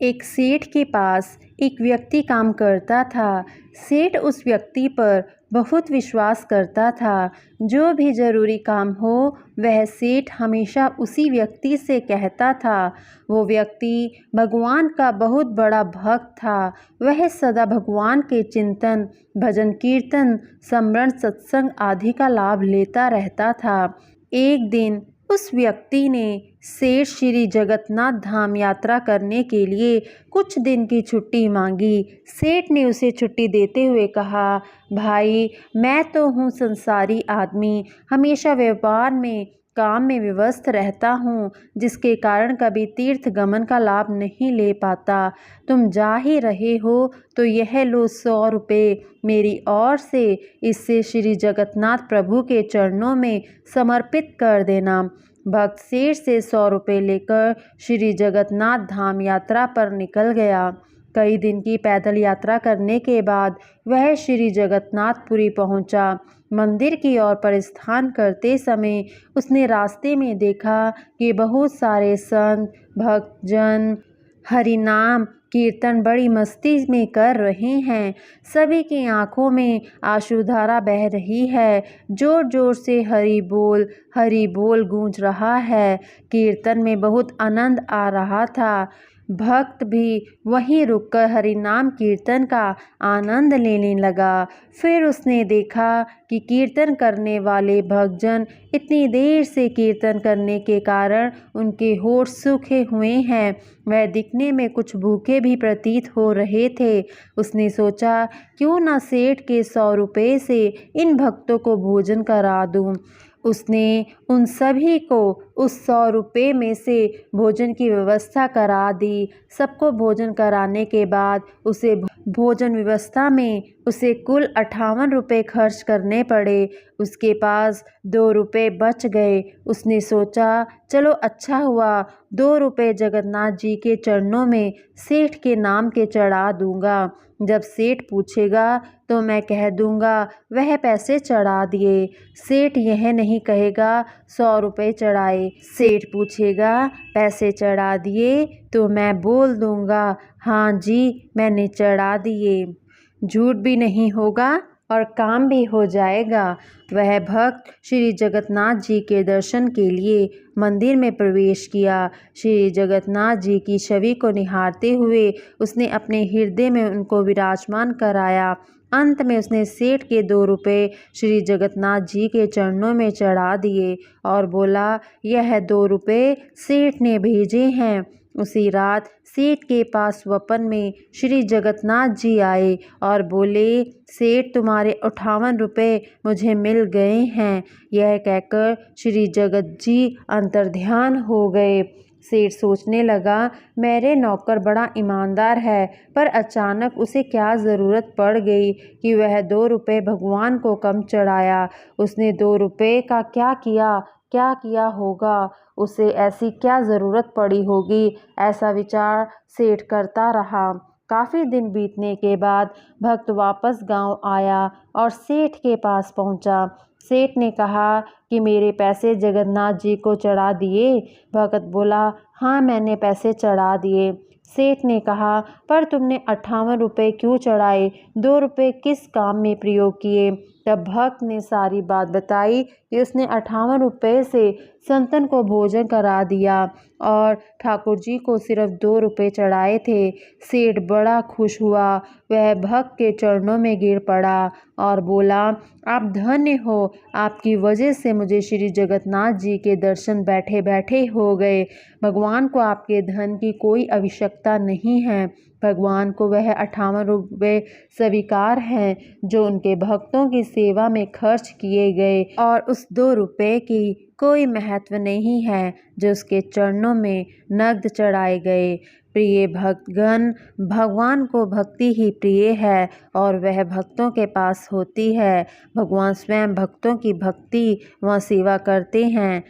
एक सेठ के पास एक व्यक्ति काम करता था। सेठ उस व्यक्ति पर बहुत विश्वास करता था। जो भी ज़रूरी काम हो वह सेठ हमेशा उसी व्यक्ति से कहता था। वो व्यक्ति भगवान का बहुत बड़ा भक्त था। वह सदा भगवान के चिंतन, भजन कीर्तन, स्मरण, सत्संग आदि का लाभ लेता रहता था। एक दिन उस व्यक्ति ने सेठ श्री जगन्नाथ धाम यात्रा करने के लिए कुछ दिन की छुट्टी मांगी। सेठ ने उसे छुट्टी देते हुए कहा, भाई मैं तो हूँ संसारी आदमी, हमेशा व्यापार में काम में व्यस्त रहता हूँ, जिसके कारण कभी तीर्थ गमन का लाभ नहीं ले पाता। तुम जा ही रहे हो तो यह लो 100 रुपये मेरी ओर से, इससे श्री जगन्नाथ प्रभु के चरणों में समर्पित कर देना। भक्त सेठ से 100 रुपये लेकर श्री जगन्नाथ धाम यात्रा पर निकल गया। कई दिन की पैदल यात्रा करने के बाद वह श्री जगन्नाथपुरी पहुंचा। मंदिर की ओर प्रस्थान करते समय उसने रास्ते में देखा कि बहुत सारे संत भक्तजन हरिनाम कीर्तन बड़ी मस्ती में कर रहे हैं। सभी की आंखों में आंसुधारा बह रही है। जोर जोर से हरि बोल गूंज रहा है। कीर्तन में बहुत आनंद आ रहा था। भक्त भी वहीं रुककर हरिनाम कीर्तन का आनंद लेने लगा। फिर उसने देखा कि कीर्तन करने वाले भक्तजन इतनी देर से कीर्तन करने के कारण उनके होठ सूखे हुए हैं। वह दिखने में कुछ भूखे भी प्रतीत हो रहे थे। उसने सोचा, क्यों न सेठ के 100 रुपये से इन भक्तों को भोजन करा दूं। उसने उन सभी को उस 100 रुपये में से भोजन की व्यवस्था करा दी। सबको भोजन कराने के बाद उसे भोजन व्यवस्था में उसे कुल 58 रुपये खर्च करने पड़े। उसके पास 2 रुपये बच गए। उसने सोचा, चलो अच्छा हुआ, 2 रुपये जगन्नाथ जी के चरणों में सेठ के नाम के चढ़ा दूंगा। जब सेठ पूछेगा तो मैं कह दूंगा वह पैसे चढ़ा दिए। सेठ यह नहीं कहेगा 100 रुपये चढ़ाए। सेठ पूछेगा पैसे चढ़ा दिए तो मैं बोल दूंगा हाँ जी मैंने चढ़ा दिए। झूठ भी नहीं होगा और काम भी हो जाएगा। वह भक्त श्री जगन्नाथ जी के दर्शन के लिए मंदिर में प्रवेश किया। श्री जगन्नाथ जी की छवि को निहारते हुए उसने अपने हृदय में उनको विराजमान कराया। अंत में उसने सेठ के 2 रुपये श्री जगन्नाथ जी के चरणों में चढ़ा दिए और बोला, यह 2 रुपये सेठ ने भेजे हैं। उसी रात सेठ के पास स्वप्न में श्री जगन्नाथ जी आए और बोले, सेठ तुम्हारे 58 रुपये मुझे मिल गए हैं। यह कहकर श्री जगत जी अंतर्ध्यान हो गए। सेठ सोचने लगा, मेरे नौकर बड़ा ईमानदार है, पर अचानक उसे क्या ज़रूरत पड़ गई कि वह 2 रुपये भगवान को कम चढ़ाया। उसने 2 रुपये का क्या किया होगा, उसे ऐसी क्या ज़रूरत पड़ी होगी। ऐसा विचार सेठ करता रहा। काफ़ी दिन बीतने के बाद भक्त वापस गांव आया और सेठ के पास पहुंचा। सेठ ने कहा कि मेरे पैसे जगन्नाथ जी को चढ़ा दिए। भगत बोला, हाँ मैंने पैसे चढ़ा दिए। सेठ ने कहा, पर तुमने 58 रुपये क्यों चढ़ाए, 2 रुपये किस काम में प्रयोग किए। तब भक्त ने सारी बात बताई कि उसने 58 रुपये से संतन को भोजन करा दिया और ठाकुर जी को सिर्फ 2 रुपये चढ़ाए थे। सेठ बड़ा खुश हुआ। वह भक्त के चरणों में गिर पड़ा और बोला, आप धन्य हो, आपकी वजह से मुझे श्री जगन्नाथ जी के दर्शन बैठे बैठे हो गए। भगवान को आपके धन की कोई आवश्यकता नहीं है। भगवान को वह 58 रुपये स्वीकार हैं जो उनके भक्तों की सेवा में खर्च किए गए, और उस 2 रुपये की कोई महत्व नहीं है जो उसके चरणों में नगद चढ़ाए गए। प्रिय भक्तगण, भगवान को भक्ति ही प्रिय है और वह भक्तों के पास होती है। भगवान स्वयं भक्तों की भक्ति व सेवा करते हैं।